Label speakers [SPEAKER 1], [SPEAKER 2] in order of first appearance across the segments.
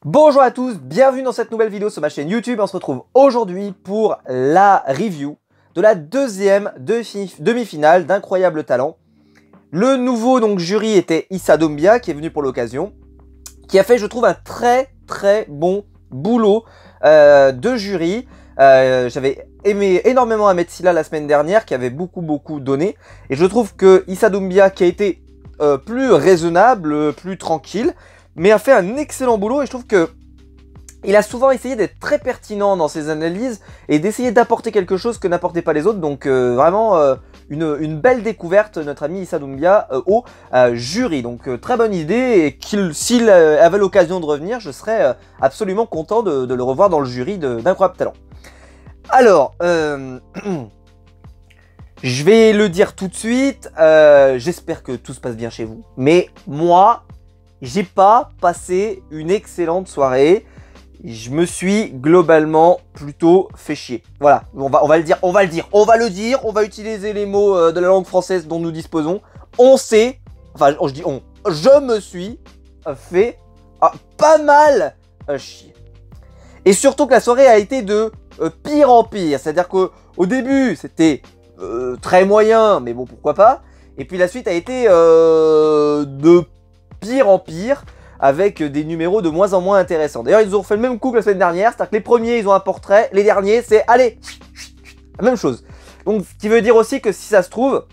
[SPEAKER 1] Bonjour à tous, bienvenue dans cette nouvelle vidéo sur ma chaîne YouTube. On se retrouve aujourd'hui pour la review de la deuxième demi-finale d'Incroyable Talent. Le nouveau jury était Issa Doumbia qui est venu pour l'occasion, qui a fait, je trouve, un très bon boulot de jury. J'avais aimé énormément Ahmed Silla la semaine dernière, qui avait beaucoup donné, et je trouve que Issa Doumbia, qui a été plus raisonnable, plus tranquille, mais a fait un excellent boulot. Et je trouve que il a souvent essayé d'être très pertinent dans ses analyses et d'essayer d'apporter quelque chose que n'apportaient pas les autres. Donc vraiment une belle découverte, notre ami Issa Doumbia au jury. Donc très bonne idée, et s'il avait l'occasion de revenir, je serais absolument content de le revoir dans le jury d'Incroyable Talent. Alors, je vais le dire tout de suite, j'espère que tout se passe bien chez vous. Mais moi, j'ai pas passé une excellente soirée. Je me suis globalement plutôt fait chier. Voilà, on va le dire, on va utiliser les mots de la langue française dont nous disposons. On sait, enfin je dis on, je me suis fait pas mal chier. Et surtout que la soirée a été de pire en pire. C'est-à-dire qu'au début, c'était très moyen, mais bon, pourquoi pas. Et puis la suite a été de pire en pire, avec des numéros de moins en moins intéressants. D'ailleurs, ils ont fait le même coup que la semaine dernière, c'est-à-dire que les premiers, ils ont un portrait, les derniers, c'est allez, la même chose. Donc, ce qui veut dire aussi que si ça se trouve,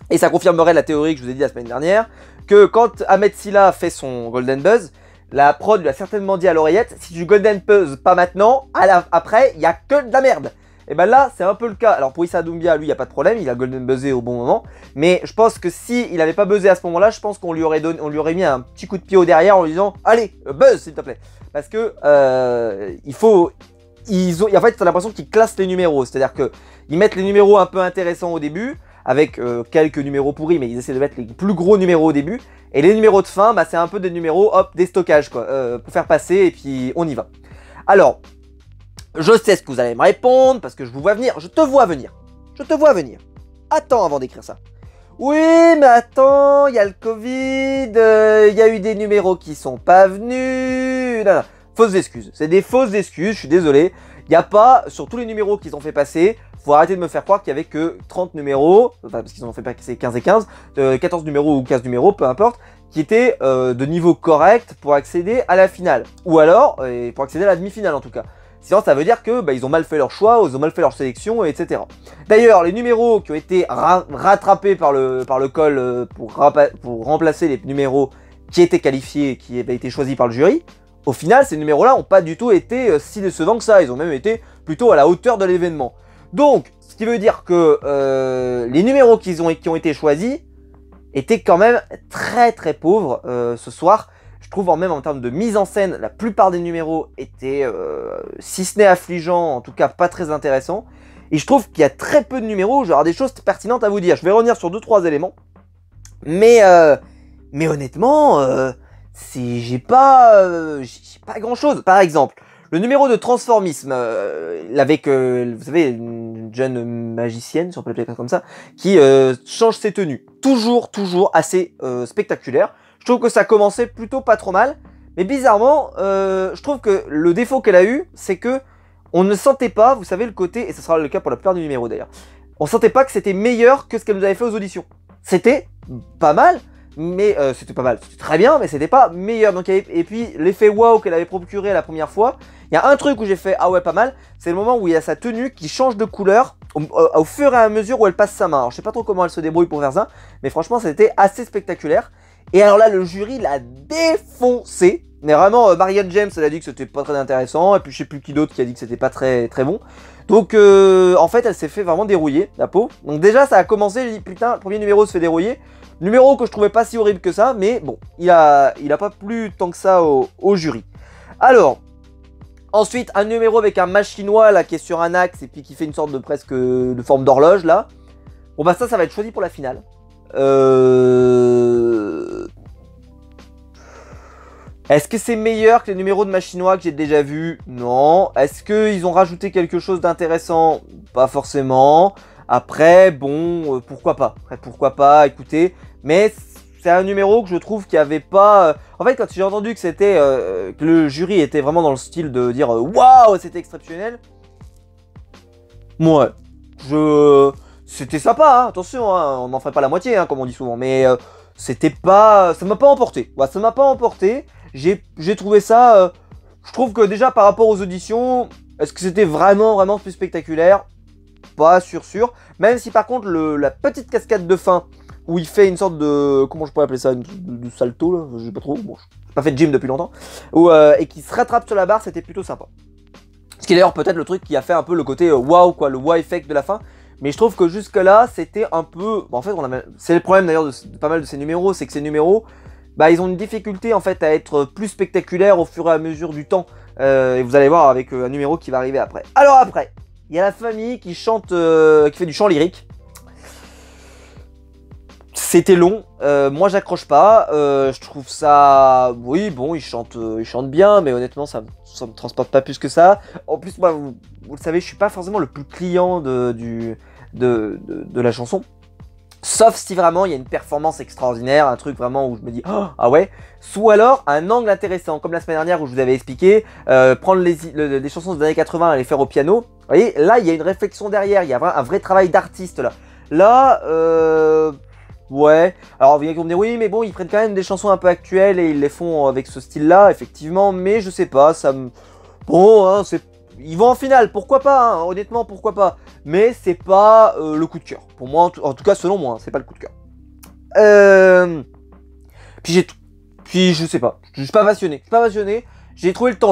[SPEAKER 1] et ça confirmerait la théorie que je vous ai dit la semaine dernière, que quand Ahmed Silla fait son Golden Buzz, la prod lui a certainement dit à l'oreillette, si tu Golden Buzz pas maintenant, après, il n'y a que de la merde. Et ben là, c'est un peu le cas. Alors pour Issa Doumbia, lui, il n'y a pas de problème, il a Golden Buzzé au bon moment. Mais je pense que si il n'avait pas buzzé à ce moment-là, je pense qu'on lui aurait mis un petit coup de pied au derrière en lui disant « Allez, buzz s'il te plaît !» Parce que en fait, t'as l'impression qu'ils classent les numéros. C'est-à-dire qu'ils mettent les numéros un peu intéressants au début, avec quelques numéros pourris, mais ils essaient de mettre les plus gros numéros au début. Et les numéros de fin, bah, c'est un peu des numéros, hop, des stockages, quoi, pour faire passer, et puis on y va. Alors, je sais ce que vous allez me répondre, parce que je vous vois venir. Je te vois venir. Je te vois venir. Attends avant d'écrire ça. Oui, mais attends, il y a le Covid, il y a eu des numéros qui sont pas venus. Non. Fausses excuses. C'est des fausses excuses, je suis désolé. Il n'y a pas, sur tous les numéros qu'ils ont fait passer, faut arrêter de me faire croire qu'il n'y avait que 30 numéros, enfin, parce qu'ils en ont fait passer 15 et 15, 14 numéros ou 15 numéros, peu importe, qui étaient de niveau correct pour accéder à la finale. Ou alors, pour accéder à la demi-finale en tout cas. Sinon, ça veut dire que ils ont mal fait leur choix, ils ont mal fait leur sélection, etc. D'ailleurs, les numéros qui ont été rattrapés par le col pour remplacer les numéros qui étaient qualifiés, qui avaient été choisis par le jury, au final, ces numéros-là n'ont pas du tout été si décevants que ça. Ils ont même été plutôt à la hauteur de l'événement. Donc, ce qui veut dire que les numéros qui ont été choisis étaient quand même très pauvres ce soir. Je trouve même en termes de mise en scène, la plupart des numéros étaient, si ce n'est affligeants, en tout cas pas très intéressants. Et je trouve qu'il y a très peu de numéros où j'aurai des choses pertinentes à vous dire. Je vais revenir sur 2-3 éléments. Mais honnêtement, j'ai pas grand chose. Par exemple, le numéro de transformisme, avec, vous savez, une jeune magicienne, si on peut l'appeler comme ça, qui change ses tenues. Toujours assez spectaculaire. Je trouve que ça commençait plutôt pas trop mal, mais bizarrement, je trouve que le défaut qu'elle a eu, c'est que on ne sentait pas, vous savez, le côté, et ce sera le cas pour la plupart du numéro d'ailleurs, on sentait pas que c'était meilleur que ce qu'elle nous avait fait aux auditions. C'était pas mal, mais c'était très bien, mais c'était pas meilleur. Donc, et puis l'effet waouh qu'elle avait procuré la première fois, il y a un truc où j'ai fait ah ouais pas mal, c'est le moment où il y a sa tenue qui change de couleur au fur et à mesure où elle passe sa main. Alors je sais pas trop comment elle se débrouille pour faire ça, mais franchement c'était assez spectaculaire. Et alors là, le jury l'a défoncé. Mais vraiment, Marianne James, elle a dit que c'était pas très intéressant. Et puis je sais plus qui d'autre qui a dit que c'était pas très bon. Donc en fait, elle s'est fait vraiment dérouiller, la peau. Donc déjà, ça a commencé, j'ai dit putain, le premier numéro se fait dérouiller. Numéro que je trouvais pas si horrible que ça. Mais bon, il a pas plu tant que ça au jury. Alors, ensuite, un numéro avec un mâche chinois là qui est sur un axe et puis qui fait une sorte de presque de forme d'horloge là. Bon bah ça va être choisi pour la finale. Est-ce que c'est meilleur que les numéros de Machinois que j'ai déjà vus? Non. Est-ce qu'ils ont rajouté quelque chose d'intéressant? Pas forcément. Après, bon, pourquoi pas? Écoutez. Mais c'est un numéro que je trouve qui avait pas... En fait, quand j'ai entendu que c'était que le jury était vraiment dans le style de dire waouh, c'était exceptionnel. Ouais, c'était sympa, hein, attention, hein, on n'en ferait pas la moitié, hein, comme on dit souvent, mais c'était pas... Ça m'a pas emporté. Ouais, ça m'a pas emporté. J'ai trouvé ça... je trouve que déjà par rapport aux auditions, est-ce que c'était vraiment plus spectaculaire? Pas sûr. Même si par contre la petite cascade de fin où il fait une sorte de... Comment je pourrais appeler ça? De salto là? Je sais pas trop. Bon, j'ai pas fait de gym depuis longtemps. Et qui se rattrape sur la barre, c'était plutôt sympa. Ce qui est d'ailleurs peut-être le truc qui a fait un peu le côté waouh quoi, le wow effect de la fin. Mais je trouve que jusque là c'était un peu... Bon, en fait c'est le problème d'ailleurs de pas mal de ces numéros, c'est que ces numéros, bah ils ont une difficulté en fait à être plus spectaculaires au fur et à mesure du temps. Et vous allez voir avec un numéro qui va arriver après. Alors après, il y a la famille qui chante, qui fait du chant lyrique. C'était long, moi j'accroche pas, je trouve ça... Oui bon, ils chantent bien, mais honnêtement ça me transporte pas plus que ça. En plus moi, vous le savez, je suis pas forcément le plus client de la chanson. Sauf si vraiment il y a une performance extraordinaire, un truc vraiment où je me dis oh, ah ouais. Ou alors un angle intéressant, comme la semaine dernière où je vous avais expliqué, prendre des chansons des années 80 et les faire au piano. Vous voyez, là il y a une réflexion derrière, il y a un vrai travail d'artiste là. Là, ouais. Alors vous allez me dire oui mais bon ils prennent quand même des chansons un peu actuelles et ils les font avec ce style là, effectivement. Mais je sais pas, ça me... Bon, hein, c'est... Ils vont en finale, pourquoi pas, hein, honnêtement, pourquoi pas. Mais c'est pas le coup de cœur. Pour moi, en tout cas, selon moi, hein, c'est pas le coup de cœur. Puis je sais pas, je suis pas passionné. J'ai trouvé le temps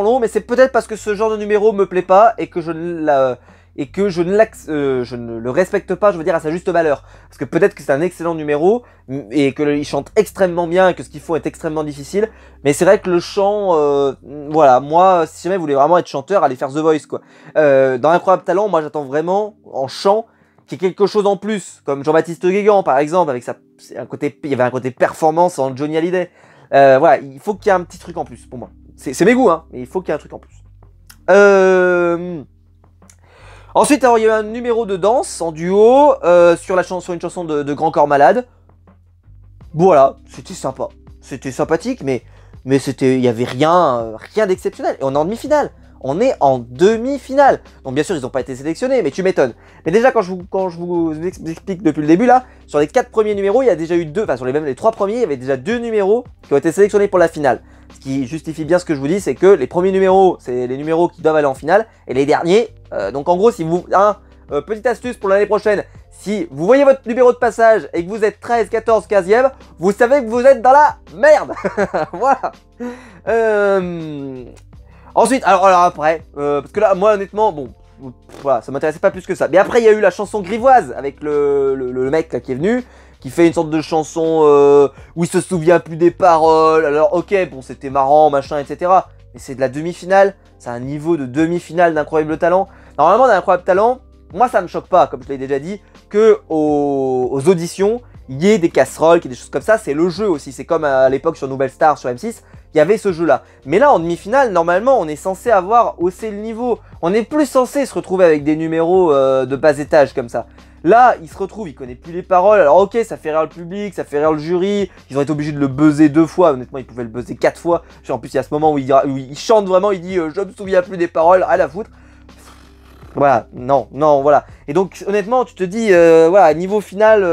[SPEAKER 1] long. Mais c'est peut-être parce que ce genre de numéro me plaît pas et que je ne le respecte pas, je veux dire, à sa juste valeur. Parce que peut-être que c'est un excellent numéro et qu'il chante extrêmement bien et que ce qu'il faut est extrêmement difficile. Mais c'est vrai que le chant, voilà, moi, si jamais vous voulez vraiment être chanteur, allez faire The Voice, quoi. Dans Incroyable Talent, moi, j'attends vraiment, en chant, qu'il y ait quelque chose en plus. Comme Jean-Baptiste Guégan, par exemple, avec il y avait un côté performance en Johnny Hallyday. Voilà, il faut qu'il y ait un petit truc en plus, pour moi. C'est mes goûts, hein, mais il faut qu'il y ait un truc en plus. Ensuite, alors, il y a eu un numéro de danse en duo sur une chanson de Grand Corps Malade. Voilà, c'était sympa. C'était sympathique, mais il y avait rien d'exceptionnel. Et on est en demi-finale. On est en demi-finale. Donc bien sûr, ils n'ont pas été sélectionnés, mais tu m'étonnes. Mais déjà, quand je vous explique depuis le début, là, sur les 4 premiers numéros, il y a déjà eu sur les 3 premiers, il y avait déjà 2 numéros qui ont été sélectionnés pour la finale. Ce qui justifie bien ce que je vous dis, c'est que les premiers numéros, c'est les numéros qui doivent aller en finale, et les derniers, donc en gros, si vous... petite astuce pour l'année prochaine, si vous voyez votre numéro de passage et que vous êtes 13, 14, 15e, vous savez que vous êtes dans la merde. Voilà. Ensuite, alors après, parce que là, moi honnêtement, bon, voilà, ça m'intéressait pas plus que ça. Mais après, il y a eu la chanson grivoise avec le mec là, qui est venu, qui fait une sorte de chanson où il se souvient plus des paroles. Alors ok, bon, c'était marrant, machin, etc. Mais c'est de la demi-finale, c'est un niveau de demi-finale d'Incroyable Talent. Normalement, dans Incroyable Talent, moi ça me choque pas, comme je l'ai déjà dit, que aux auditions, il y ait des casseroles, qu'il y ait des choses comme ça. C'est le jeu aussi, c'est comme à l'époque sur Nouvelle Star, sur M6, il y avait ce jeu-là. Mais là, en demi-finale, normalement, on est censé avoir haussé le niveau. On est plus censé se retrouver avec des numéros de bas étage comme ça. Là, il se retrouve, il connaît plus les paroles. Alors ok, ça fait rire le public, ça fait rire le jury. Ils ont été obligés de le buzzer 2 fois. Honnêtement, ils pouvaient le buzzer 4 fois. En plus, il y a ce moment où il chante vraiment, il dit je me souviens plus des paroles, à la foutre. Voilà, non, voilà. Et donc, honnêtement, tu te dis, voilà, niveau final,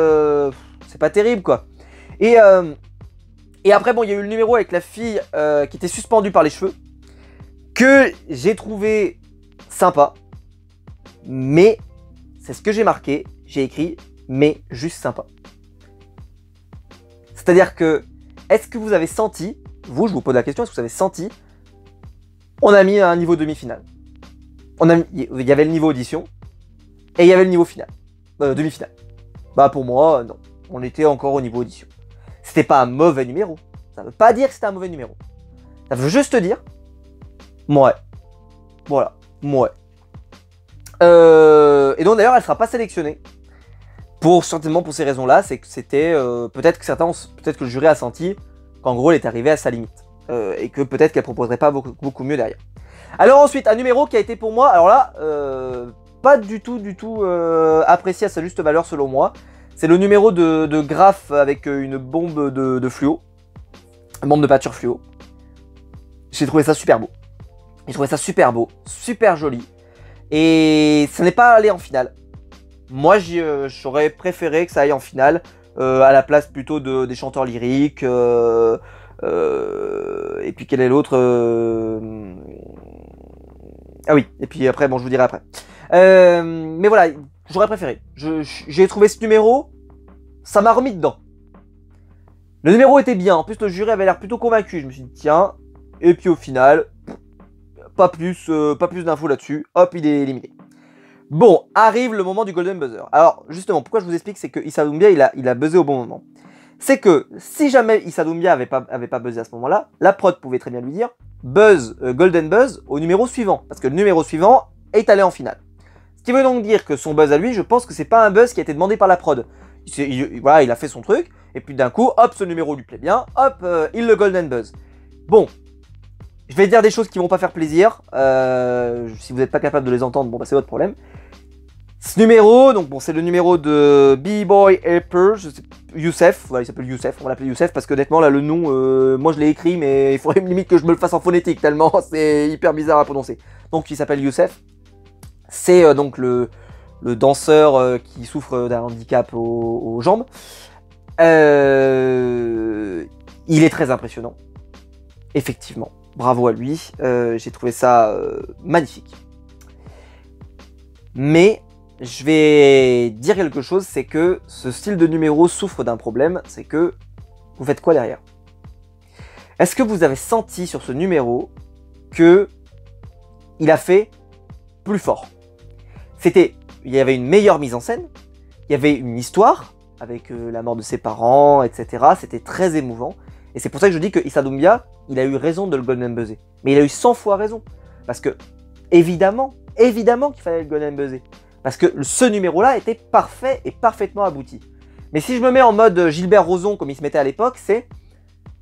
[SPEAKER 1] c'est pas terrible, quoi. Et après, bon, il y a eu le numéro avec la fille qui était suspendue par les cheveux, que j'ai trouvé sympa, mais c'est ce que j'ai marqué, j'ai écrit, mais juste sympa. C'est-à-dire que, est-ce que vous avez senti, vous, je vous pose la question, est-ce que vous avez senti, on a mis un niveau demi-finale. Il y avait le niveau audition, et il y avait le niveau final, demi-finale. Bah pour moi, non, on était encore au niveau audition. C'était pas un mauvais numéro. Ça veut pas dire que c'était un mauvais numéro. Ça veut juste dire, ouais. Voilà, ouais. Et donc d'ailleurs, elle sera pas sélectionnée. Certainement pour ces raisons-là, c'est que c'était... peut-être que le jury a senti qu'en gros, elle est arrivée à sa limite. Et que peut-être qu'elle proposerait pas beaucoup mieux derrière. Alors ensuite, un numéro qui a été pour moi, alors là, pas du tout apprécié à sa juste valeur selon moi. C'est le numéro de Graf avec une bombe de fluo. Une bombe de peinture fluo. J'ai trouvé ça super beau. J'ai trouvé ça super beau, super joli. Et ça n'est pas allé en finale. Moi, j'aurais préféré que ça aille en finale, à la place plutôt des chanteurs lyriques. Et puis quel est l'autre Ah oui, et puis après, bon, je vous dirai après. Mais voilà, j'aurais préféré. J'ai trouvé ce numéro, ça m'a remis dedans. Le numéro était bien, en plus le jury avait l'air plutôt convaincu. Je me suis dit, tiens, et puis au final, pas plus d'infos là-dessus. Hop, il est éliminé. Bon, arrive le moment du Golden Buzzer. Alors, justement, pourquoi je vous explique, c'est que Issa Doumbia, il a buzzé au bon moment. C'est que, si jamais Issa Doumbia avait pas buzzé à ce moment-là, la prod pouvait très bien lui dire buzz, Golden Buzz au numéro suivant. Parce que le numéro suivant est allé en finale. Ce qui veut donc dire que son buzz à lui, je pense que c'est pas un buzz qui a été demandé par la prod. Voilà, il a fait son truc, et puis d'un coup, hop, ce numéro lui plaît bien, hop, il le Golden Buzz. Bon, je vais dire des choses qui vont pas faire plaisir. Si vous n'êtes pas capable de les entendre, bon bah c'est votre problème. Ce numéro, donc bon, c'est le numéro de B-Boy Harper, Youssef, voilà, il s'appelle Youssef, on va l'appeler Youssef parce que honnêtement là le nom, moi je l'ai écrit mais il faudrait limite que je me le fasse en phonétique tellement c'est hyper bizarre à prononcer. Donc il s'appelle Youssef, c'est donc le danseur qui souffre d'un handicap aux jambes. Il est très impressionnant, effectivement, bravo à lui, j'ai trouvé ça magnifique. Mais je vais dire quelque chose, c'est que ce style de numéro souffre d'un problème, c'est que vous faites quoi derrière? Est-ce que vous avez senti sur ce numéro que il a fait plus fort? Il y avait une meilleure mise en scène, il y avait une histoire avec la mort de ses parents, etc. C'était très émouvant. Et c'est pour ça que je dis que Issa Doumbia, il a eu raison de le Golden Buzzer. Mais il a eu 100 fois raison. Parce que, évidemment qu'il fallait le Golden Buzzer. Parce que ce numéro-là était parfait et parfaitement abouti. Mais si je me mets en mode Gilbert Rozon, comme il se mettait à l'époque, c'est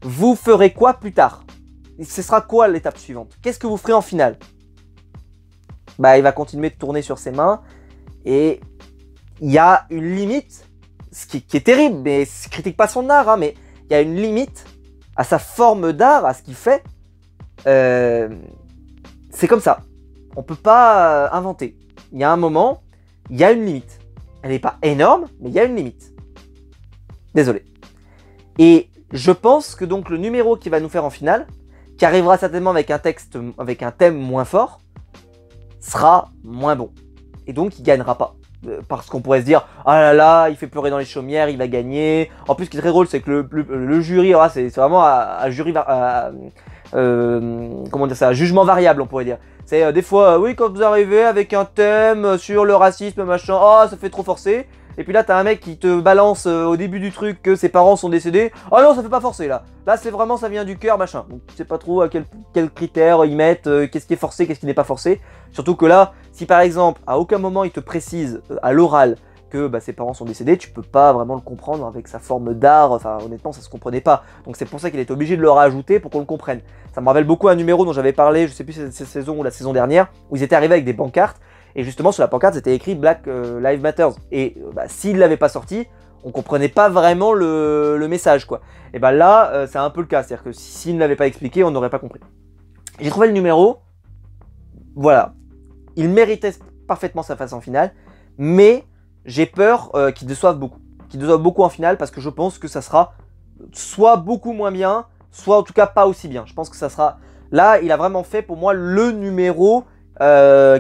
[SPEAKER 1] vous ferez quoi plus tard? Ce sera quoi l'étape suivante? Qu'est-ce que vous ferez en finale? Bah, il va continuer de tourner sur ses mains. Et il y a une limite, ce qui est terrible, mais je critique pas son art, hein, mais il y a une limite à sa forme d'art, à ce qu'il fait. C'est comme ça. On peut pas inventer. Il y a un moment, il y a une limite. Elle n'est pas énorme, mais il y a une limite. Désolé. Et je pense que donc le numéro qui va nous faire en finale, qui arrivera certainement avec un texte, avec un thème moins fort, sera moins bon. Et donc il gagnera pas. Parce qu'on pourrait se dire, ah là là, il fait pleurer dans les chaumières, il va gagner. En plus, ce qui est très drôle, c'est que le jury, c'est vraiment un jury, comment dire ça, un jugement variable, on pourrait dire. C'est des fois, oui, quand vous arrivez avec un thème sur le racisme, machin, oh, ça fait trop forcer. Et puis là, t'as un mec qui te balance au début du truc que ses parents sont décédés. Oh non, ça fait pas forcer là. Là, c'est vraiment, ça vient du cœur, machin. Donc, tu sais pas trop à quel critère ils mettent, qu'est-ce qui est forcé, qu'est-ce qui n'est pas forcé. Surtout que là, si par exemple, à aucun moment il te précise à l'oral que bah, ses parents sont décédés, tu peux pas vraiment le comprendre avec sa forme d'art. Enfin, honnêtement, ça se comprenait pas. Donc, c'est pour ça qu'il est obligé de le rajouter pour qu'on le comprenne. Ça me rappelle beaucoup un numéro dont j'avais parlé, je sais plus si c'est cette saison ou la saison dernière, où ils étaient arrivés avec des pancartes. Et justement, sur la pancarte, c'était écrit Black Lives Matter. Et bah, s'il ne l'avait pas sorti, on comprenait pas vraiment le message, quoi. Et bah là, c'est un peu le cas. C'est-à-dire que s'il ne l'avait pas expliqué, on n'aurait pas compris. J'ai trouvé le numéro. Voilà. Il méritait parfaitement sa face en finale. Mais j'ai peur qu'il déçoive beaucoup. Qu'il déçoive beaucoup en finale parce que je pense que ça sera soit beaucoup moins bien, soit en tout cas pas aussi bien. Je pense que ça sera... Là, il a vraiment fait pour moi le numéro...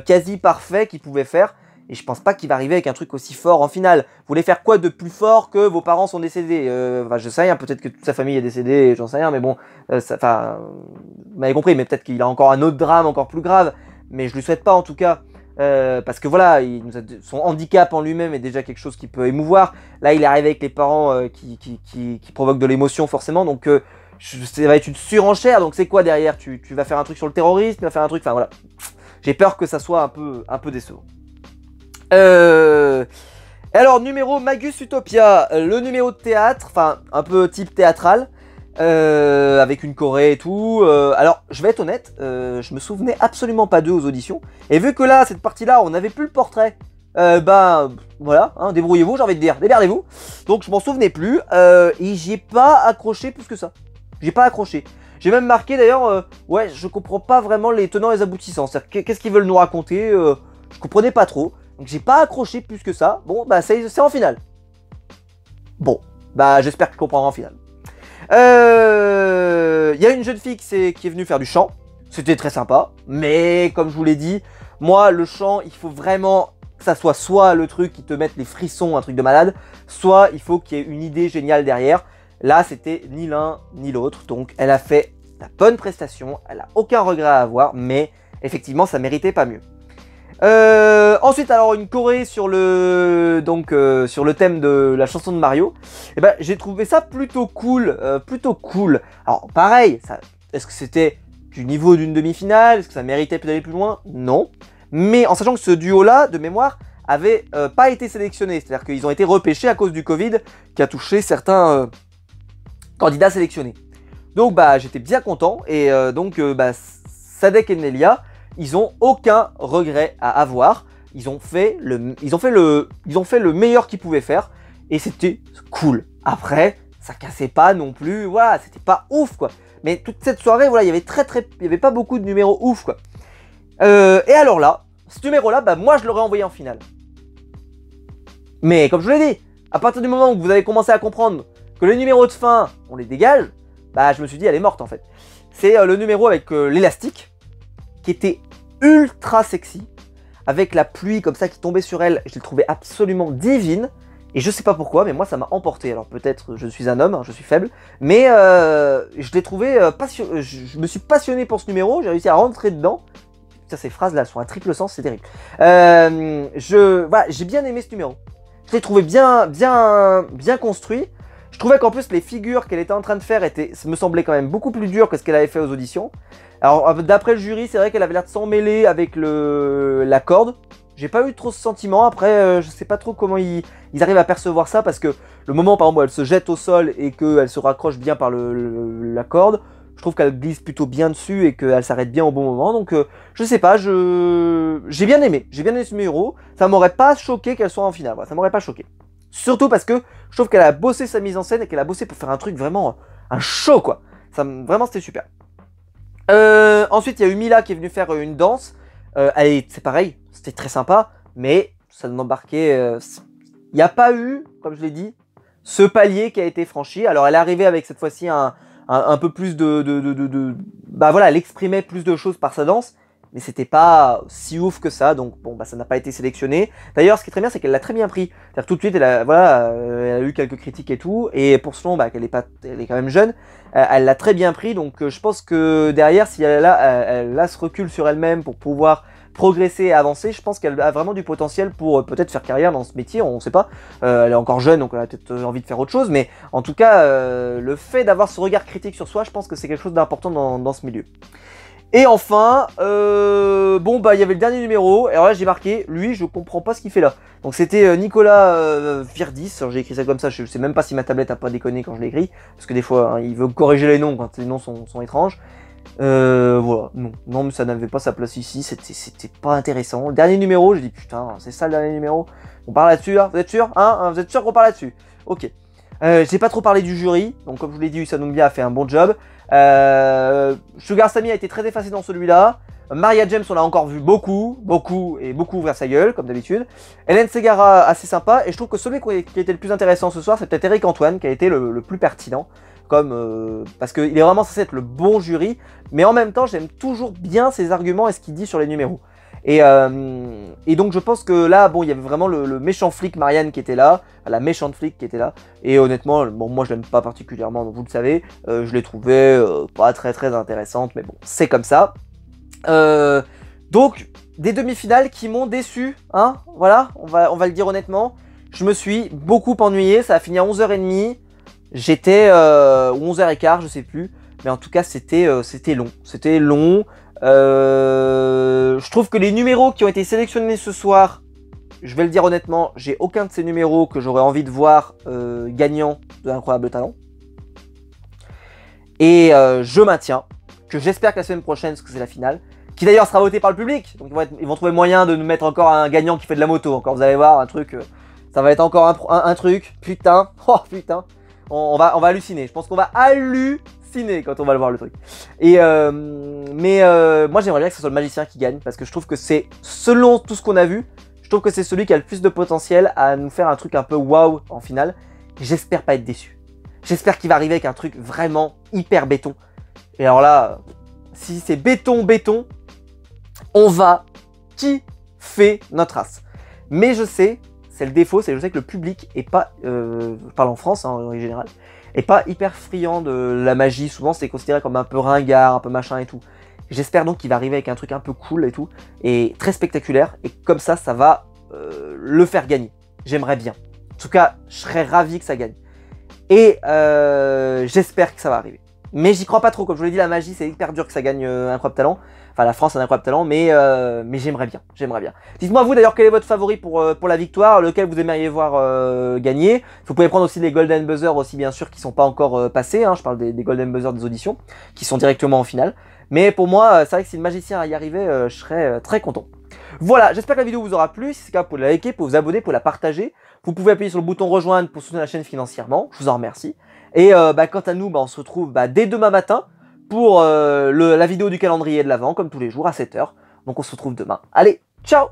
[SPEAKER 1] quasi parfait qu'il pouvait faire, et je pense pas qu'il va arriver avec un truc aussi fort en finale. Vous voulez faire quoi de plus fort que vos parents sont décédés? Enfin, je sais rien, peut-être que toute sa famille est décédée, j'en sais rien, mais bon, vous m'avez compris, mais peut-être qu'il a encore un autre drame encore plus grave, mais je lui souhaite pas en tout cas, parce que voilà, son handicap en lui-même est déjà quelque chose qui peut émouvoir. Là, il est arrivé avec les parents qui provoquent de l'émotion forcément, donc ça va être une surenchère. Donc c'est quoi derrière? Tu vas faire un truc sur le terrorisme, tu vas faire un truc, enfin voilà. J'ai peur que ça soit un peu décevant. Alors, numéro Magus Utopia, le numéro de théâtre, enfin, un peu type théâtral, avec une choré et tout. Alors, je vais être honnête, je me souvenais absolument pas d'eux aux auditions. Et vu que là, cette partie-là, on n'avait plus le portrait Voilà, hein, débrouillez-vous, j'ai envie de dire, démerdez-vous. Donc je m'en souvenais plus, et j'ai pas accroché plus que ça. J'ai pas accroché. J'ai même marqué d'ailleurs, ouais, je comprends pas vraiment les tenants et les aboutissants. C'est-à-dire, qu'est-ce qu'ils veulent nous raconter, je comprenais pas trop. Donc j'ai pas accroché plus que ça. Bon, bah c'est en finale. Bon, bah j'espère que je comprendrai en finale. Il y a une jeune fille qui est venue faire du chant. C'était très sympa. Mais comme je vous l'ai dit, moi, le chant, il faut vraiment que ça soit soit le truc qui te mette les frissons, un truc de malade, soit il faut qu'il y ait une idée géniale derrière. Là, c'était ni l'un ni l'autre. Donc, elle a fait la bonne prestation. Elle n'a aucun regret à avoir. Mais effectivement, ça méritait pas mieux. Ensuite, alors une choré sur le sur le thème de la chanson de Mario. Et ben, j'ai trouvé ça plutôt cool, Alors pareil, est-ce que c'était du niveau d'une demi-finale? Est-ce que ça méritait d'aller plus loin? Non. Mais en sachant que ce duo-là, de mémoire, avait pas été sélectionné. C'est-à-dire qu'ils ont été repêchés à cause du Covid qui a touché certains candidats sélectionnés. Donc bah j'étais bien content et Sadek et Nelia, ils ont aucun regret à avoir. Ils ont fait le meilleur qu'ils pouvaient faire et c'était cool. Après, ça cassait pas non plus, voilà, c'était pas ouf quoi. Mais toute cette soirée, voilà, il y avait pas beaucoup de numéros ouf quoi. Et alors là, ce numéro-là, bah moi je l'aurais envoyé en finale. Mais comme je vous l'ai dit, à partir du moment où vous avez commencé à comprendre que les numéros de fin, on les dégage, bah je me suis dit elle est morte en fait. C'est le numéro avec l'élastique, qui était ultra sexy, avec la pluie comme ça qui tombait sur elle, je l'ai trouvé absolument divine, et je sais pas pourquoi, mais moi ça m'a emporté. Alors peut-être je suis un homme, hein, je suis faible, mais je l'ai trouvé je me suis passionné pour ce numéro, j'ai réussi à rentrer dedans. Putain, ces phrases là sont à triple sens, c'est terrible. Voilà, j'ai bien aimé ce numéro, je l'ai trouvé bien construit. Je trouvais qu'en plus les figures qu'elle était en train de faire me semblaient quand même beaucoup plus dures que ce qu'elle avait fait aux auditions. Alors d'après le jury, c'est vrai qu'elle avait l'air de s'en mêler avec la corde. J'ai pas eu trop ce sentiment. Après, je sais pas trop comment ils arrivent à percevoir ça, parce que le moment par exemple où elle se jette au sol et qu'elle se raccroche bien par la corde, je trouve qu'elle glisse plutôt bien dessus et qu'elle s'arrête bien au bon moment. Donc je sais pas, j'ai bien aimé ce numéro. Ça m'aurait pas choqué qu'elle soit en finale, voilà, ça m'aurait pas choqué. Surtout parce que je trouve qu'elle a bossé sa mise en scène et qu'elle a bossé pour faire un truc vraiment, un show quoi. Vraiment c'était super. Ensuite il y a eu Mila qui est venue faire une danse. C'est pareil, c'était très sympa, mais ça m'embarquait. Il n'y a pas eu, comme je l'ai dit, ce palier qui a été franchi. Alors elle est arrivée avec cette fois-ci un peu plus bah voilà, elle exprimait plus de choses par sa danse, mais c'était pas si ouf que ça, donc bon bah ça n'a pas été sélectionné. D'ailleurs ce qui est très bien, c'est qu'elle l'a très bien pris. C'est-à-dire tout de suite elle a eu quelques critiques et tout, et pour son bah, elle est quand même jeune, elle l'a très bien pris, donc je pense que derrière, si elle a ce recul sur elle-même pour pouvoir progresser et avancer, je pense qu'elle a vraiment du potentiel pour peut-être faire carrière dans ce métier, on ne sait pas. Elle est encore jeune, donc elle a peut-être envie de faire autre chose, mais en tout cas, le fait d'avoir ce regard critique sur soi, je pense que c'est quelque chose d'important dans ce milieu. Et enfin, bon bah il y avait le dernier numéro, et alors là j'ai marqué, lui je comprends pas ce qu'il fait là. Donc c'était Nicolas Virdis, j'ai écrit ça comme ça, je sais même pas si ma tablette a pas déconné quand je l'ai écrit, parce que des fois hein, il veut corriger les noms quand les noms sont étranges. Voilà, non mais ça n'avait pas sa place ici, c'était pas intéressant. Le dernier numéro, j'ai dit putain, c'est ça le dernier numéro, on parle là-dessus là, vous êtes sûr hein, vous êtes sûr qu'on parle là-dessus? Ok. J'ai pas trop parlé du jury, donc comme je vous l'ai dit, Usanumbia a fait un bon job. Sugar Sammy a été très effacé dans celui-là. Maria James, on l'a encore vu beaucoup ouvrir sa gueule, comme d'habitude. Hélène Segara, assez sympa. Et je trouve que celui qui a été le plus intéressant ce soir, c'est peut-être Eric Antoine, qui a été le plus pertinent. Parce qu'il est vraiment censé être le bon jury. Mais en même temps, j'aime toujours bien ses arguments et ce qu'il dit sur les numéros. Et donc je pense que là, bon, il y avait vraiment le méchant flic Marianne qui était là, la méchante flic qui était là. Et honnêtement, bon, moi je l'aime pas particulièrement, donc vous le savez, je l'ai trouvé pas très intéressante, mais bon, c'est comme ça. Donc des demi-finales qui m'ont déçu, hein, voilà, on va le dire honnêtement. Je me suis beaucoup ennuyé, ça a fini à 11h30, j'étais, ou 11h15, je sais plus, mais en tout cas c'était long. Je trouve que les numéros qui ont été sélectionnés ce soir, je vais le dire honnêtement, j'ai aucun de ces numéros que j'aurais envie de voir gagnant de Incroyable Talent. Et je maintiens que j'espère que la semaine prochaine, parce que c'est la finale, qui d'ailleurs sera voté par le public. Donc ils vont trouver moyen de nous mettre encore un gagnant qui fait de la moto. Encore, vous allez voir un truc, ça va être encore un truc. Putain, oh putain, on va halluciner. Je pense qu'on va halluciner quand on va le voir le truc. Et moi j'aimerais bien que ce soit le magicien qui gagne parce que je trouve que c'est, selon tout ce qu'on a vu, je trouve que c'est celui qui a le plus de potentiel à nous faire un truc un peu waouh en finale. J'espère pas être déçu. J'espère qu'il va arriver avec un truc vraiment hyper béton. Et alors là, si c'est béton, on va kiffer notre race. Mais je sais, c'est le défaut, c'est que je sais que le public est pas, je parle en France hein, en général, est pas hyper friand de la magie. Souvent c'est considéré comme un peu ringard, un peu machin et tout. J'espère donc qu'il va arriver avec un truc un peu cool et tout, et très spectaculaire, et comme ça va le faire gagner. J'aimerais bien. En tout cas, je serais ravi que ça gagne. Et j'espère que ça va arriver. Mais j'y crois pas trop, comme je vous l'ai dit, la magie c'est hyper dur que ça gagne Incroyable Talent. Enfin la France a un Incroyable Talent, mais j'aimerais bien, Dites-moi vous d'ailleurs quel est votre favori pour la victoire, lequel vous aimeriez voir gagner. Vous pouvez prendre aussi les Golden Buzzer aussi bien sûr qui sont pas encore passés, hein. Je parle des Golden Buzzer des auditions, qui sont directement en finale. Mais pour moi, c'est vrai que si le magicien y arrivait, je serais très content. Voilà, j'espère que la vidéo vous aura plu. Si c'est le cas, vous pouvez la liker, vous pouvez vous abonner, vous pouvez la partager. Vous pouvez appuyer sur le bouton rejoindre pour soutenir la chaîne financièrement. Je vous en remercie. Et quant à nous, on se retrouve dès demain matin pour la vidéo du calendrier de l'Avent, comme tous les jours à 7 h. Donc on se retrouve demain. Allez, ciao!